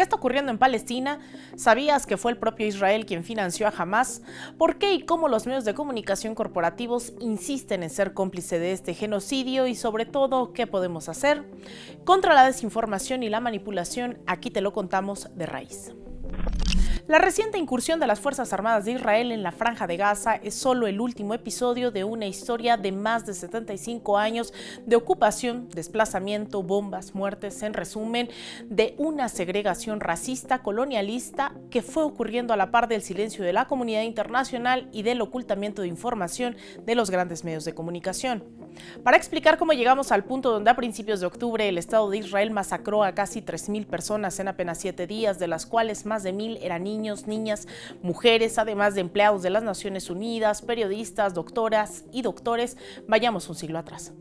¿Qué está ocurriendo en Palestina? ¿Sabías que fue el propio Israel quien financió a Hamás? ¿Por qué y cómo los medios de comunicación corporativos insisten en ser cómplice de este genocidio? Y sobre todo, ¿qué podemos hacer? Contra la desinformación y la manipulación, aquí te lo contamos de raíz. La reciente incursión de las Fuerzas Armadas de Israel en la Franja de Gaza es solo el último episodio de una historia de más de 75 años de ocupación, desplazamiento, bombas, muertes, en resumen, de una segregación racista, colonialista, que fue ocurriendo a la par del silencio de la comunidad internacional y del ocultamiento de información de los grandes medios de comunicación. Para explicar cómo llegamos al punto donde a principios de octubre el Estado de Israel masacró a casi 3.000 personas en apenas 7 días, de las cuales más de 1.000 eran niños, niñas, mujeres, además de empleados de las Naciones Unidas, periodistas, doctoras y doctores, vayamos un siglo atrás.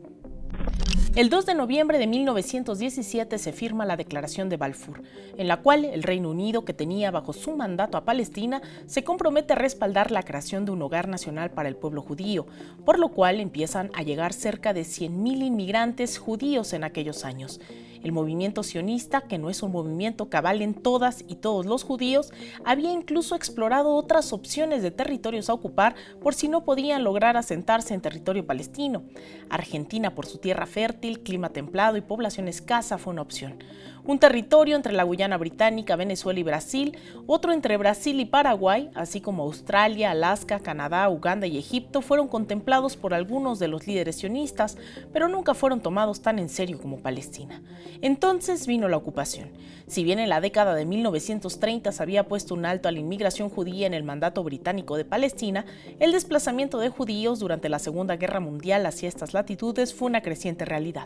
El 2 de noviembre de 1917 se firma la Declaración de Balfour, en la cual el Reino Unido, que tenía bajo su mandato a Palestina, se compromete a respaldar la creación de un hogar nacional para el pueblo judío, por lo cual empiezan a llegar cerca de 100.000 inmigrantes judíos en aquellos años. El movimiento sionista, que no es un movimiento que avalen todas y todos los judíos, había incluso explorado otras opciones de territorios a ocupar por si no podían lograr asentarse en territorio palestino. Argentina, por su tierra fértil, clima templado y población escasa, fue una opción. Un territorio entre la Guyana Británica, Venezuela y Brasil, otro entre Brasil y Paraguay, así como Australia, Alaska, Canadá, Uganda y Egipto fueron contemplados por algunos de los líderes sionistas, pero nunca fueron tomados tan en serio como Palestina. Entonces vino la ocupación. Si bien en la década de 1930 se había puesto un alto a la inmigración judía en el mandato británico de Palestina, el desplazamiento de judíos durante la Segunda Guerra Mundial hacia estas latitudes fue una creciente realidad.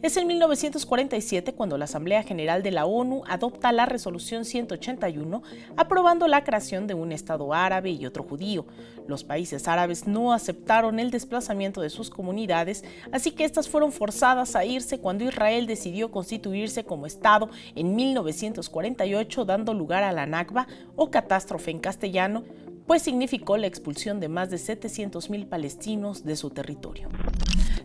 Es en 1947 cuando la Asamblea General de la ONU adopta la Resolución 181, aprobando la creación de un Estado árabe y otro judío. Los países árabes no aceptaron el desplazamiento de sus comunidades, así que estas fueron forzadas a irse cuando Israel decidió constituirse como Estado en 1948, dando lugar a la Nakba, o catástrofe en castellano, pues significó la expulsión de más de 700.000 palestinos de su territorio.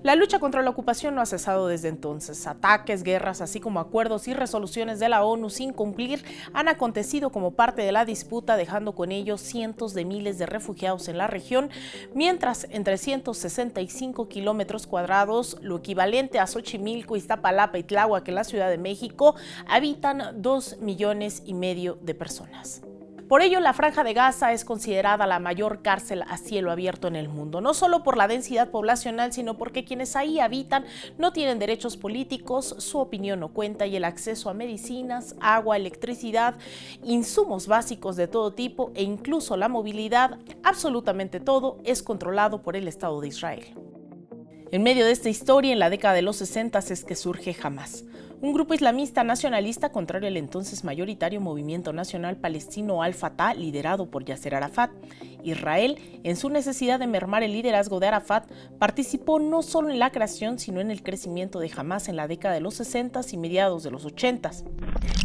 La lucha contra la ocupación no ha cesado desde entonces. Ataques, guerras, así como acuerdos y resoluciones de la ONU sin cumplir han acontecido como parte de la disputa, dejando con ellos cientos de miles de refugiados en la región, mientras en 365 kilómetros cuadrados, lo equivalente a Xochimilco, Iztapalapa y Tláhuac en la Ciudad de México, habitan 2,5 millones de personas. Por ello, la Franja de Gaza es considerada la mayor cárcel a cielo abierto en el mundo, no solo por la densidad poblacional, sino porque quienes ahí habitan no tienen derechos políticos, su opinión no cuenta y el acceso a medicinas, agua, electricidad, insumos básicos de todo tipo e incluso la movilidad, absolutamente todo es controlado por el Estado de Israel. En medio de esta historia, en la década de los 60 es que surge Hamás, un grupo islamista nacionalista contrario al entonces mayoritario movimiento nacional palestino Al-Fatah, liderado por Yasser Arafat. Israel, en su necesidad de mermar el liderazgo de Arafat, participó no solo en la creación, sino en el crecimiento de Hamás en la década de los 60 y mediados de los 80.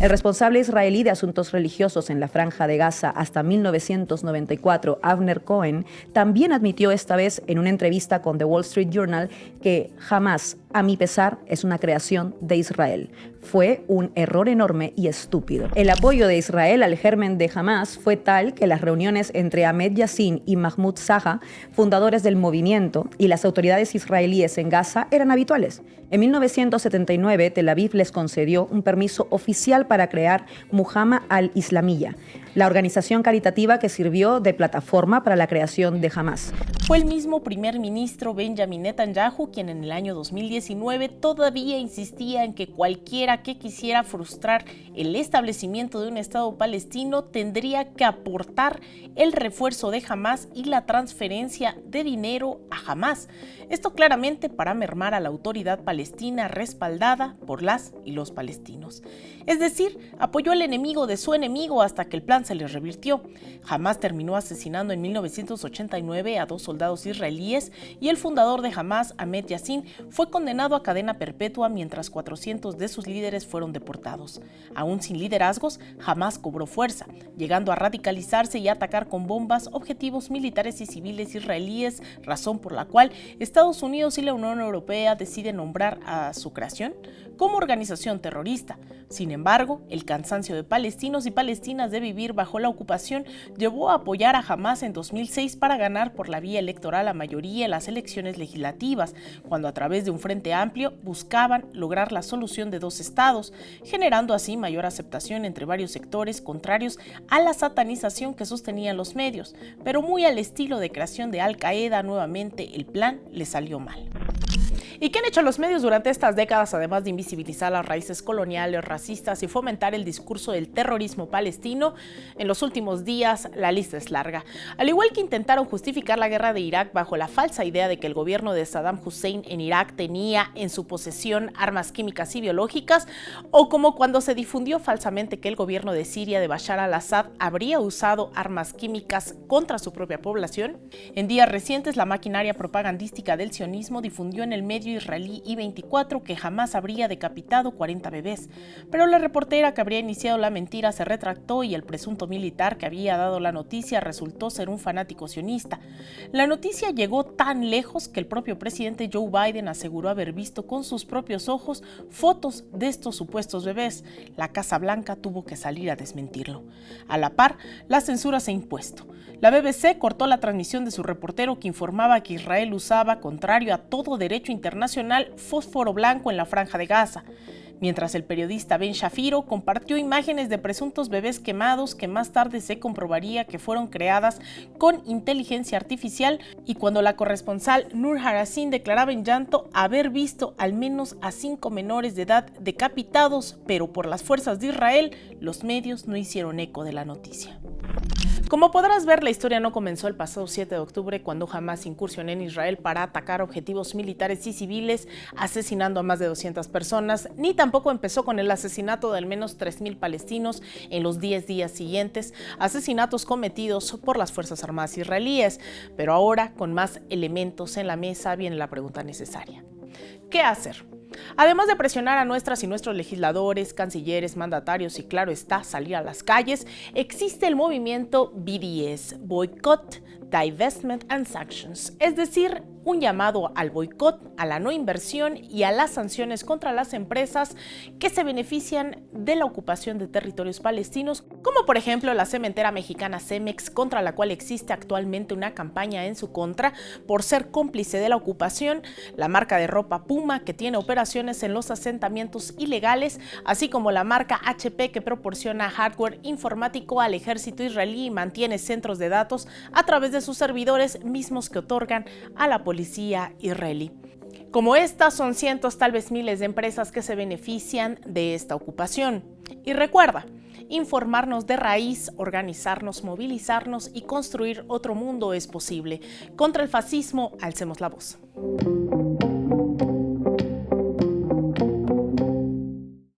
El responsable israelí de asuntos religiosos en la Franja de Gaza hasta 1994, Avner Cohen, también admitió esta vez en una entrevista con The Wall Street Journal que Hamás, a mi pesar, es una creación de Israel. Fue un error enorme y estúpido. El apoyo de Israel al germen de Hamás fue tal que las reuniones entre Ahmed Yassin y Mahmoud Saha, fundadores del movimiento, y las autoridades israelíes en Gaza eran habituales. En 1979, Tel Aviv les concedió un permiso oficial para crear Muhammad al-Islamiyya, la organización caritativa que sirvió de plataforma para la creación de Hamás. Fue el mismo primer ministro Benjamin Netanyahu quien en el año 2019 todavía insistía en que cualquiera que quisiera frustrar el establecimiento de un Estado palestino tendría que aportar el refuerzo de Hamás y la transferencia de dinero a Hamás. Esto claramente para mermar a la autoridad palestina respaldada por las y los palestinos. Es decir, apoyó al enemigo de su enemigo hasta que el plan se les revirtió. Hamás terminó asesinando en 1989 a 2 soldados israelíes y el fundador de Hamás, Ahmed Yassin, fue condenado a cadena perpetua mientras 400 de sus líderes fueron deportados. Aún sin liderazgos, Hamás cobró fuerza, llegando a radicalizarse y atacar con bombas objetivos militares y civiles israelíes, razón por la cual Estados Unidos y la Unión Europea deciden nombrar a su creación como organización terrorista. Sin embargo, el cansancio de palestinos y palestinas de vivir bajo la ocupación llevó a apoyar a Hamás en 2006 para ganar por la vía electoral la mayoría en las elecciones legislativas, cuando a través de un frente amplio buscaban lograr la solución de 2 estados, generando así mayor aceptación entre varios sectores contrarios a la satanización que sostenían los medios, pero muy al estilo de creación de Al-Qaeda. Nuevamente el plan le salió mal. ¿Y qué han hecho los medios durante estas décadas, además de invisibilizar las raíces coloniales, racistas y fomentar el discurso del terrorismo palestino? En los últimos días, la lista es larga. Al igual que intentaron justificar la guerra de Irak bajo la falsa idea de que el gobierno de Saddam Hussein en Irak tenía en su posesión armas químicas y biológicas, o como cuando se difundió falsamente que el gobierno de Siria de Bashar al-Assad habría usado armas químicas contra su propia población, en días recientes la maquinaria propagandística del sionismo difundió en el medio israelí I-24 que jamás habría decapitado 40 bebés, pero la reportera que habría iniciado la mentira se retractó y el presunto militar que había dado la noticia resultó ser un fanático sionista. La noticia llegó tan lejos que el propio presidente Joe Biden aseguró haber visto con sus propios ojos fotos de estos supuestos bebés. La Casa Blanca tuvo que salir a desmentirlo. A la par, la censura se ha impuesto. La BBC cortó la transmisión de su reportero que informaba que Israel usaba, contrario a todo derecho internacional, fósforo blanco en la Franja de Gaza, mientras el periodista Ben Shapiro compartió imágenes de presuntos bebés quemados que más tarde se comprobaría que fueron creadas con inteligencia artificial, y cuando la corresponsal Nur Harasin declaraba en llanto haber visto al menos a 5 menores de edad decapitados, pero por las fuerzas de Israel, los medios no hicieron eco de la noticia. Como podrás ver, la historia no comenzó el pasado 7 de octubre cuando Hamás incursionó en Israel para atacar objetivos militares y civiles, asesinando a más de 200 personas, ni tampoco empezó con el asesinato de al menos 3.000 palestinos en los 10 días siguientes, asesinatos cometidos por las Fuerzas Armadas israelíes. Pero ahora, con más elementos en la mesa, viene la pregunta necesaria. ¿Qué hacer? Además de presionar a nuestras y nuestros legisladores, cancilleres, mandatarios y, claro está, salir a las calles, existe el movimiento BDS, Boycott, Divestment and Sanctions, es decir, un llamado al boicot, a la no inversión y a las sanciones contra las empresas que se benefician de la ocupación de territorios palestinos, como por ejemplo la cementera mexicana Cemex, contra la cual existe actualmente una campaña en su contra por ser cómplice de la ocupación, la marca de ropa Puma, que tiene operaciones en los asentamientos ilegales, así como la marca HP, que proporciona hardware informático al ejército israelí y mantiene centros de datos a través de sus servidores mismos que otorgan a la policía israelí. Como estas, son cientos, tal vez miles de empresas que se benefician de esta ocupación. Y recuerda, informarnos de raíz, organizarnos, movilizarnos y construir otro mundo es posible. Contra el fascismo, alcemos la voz.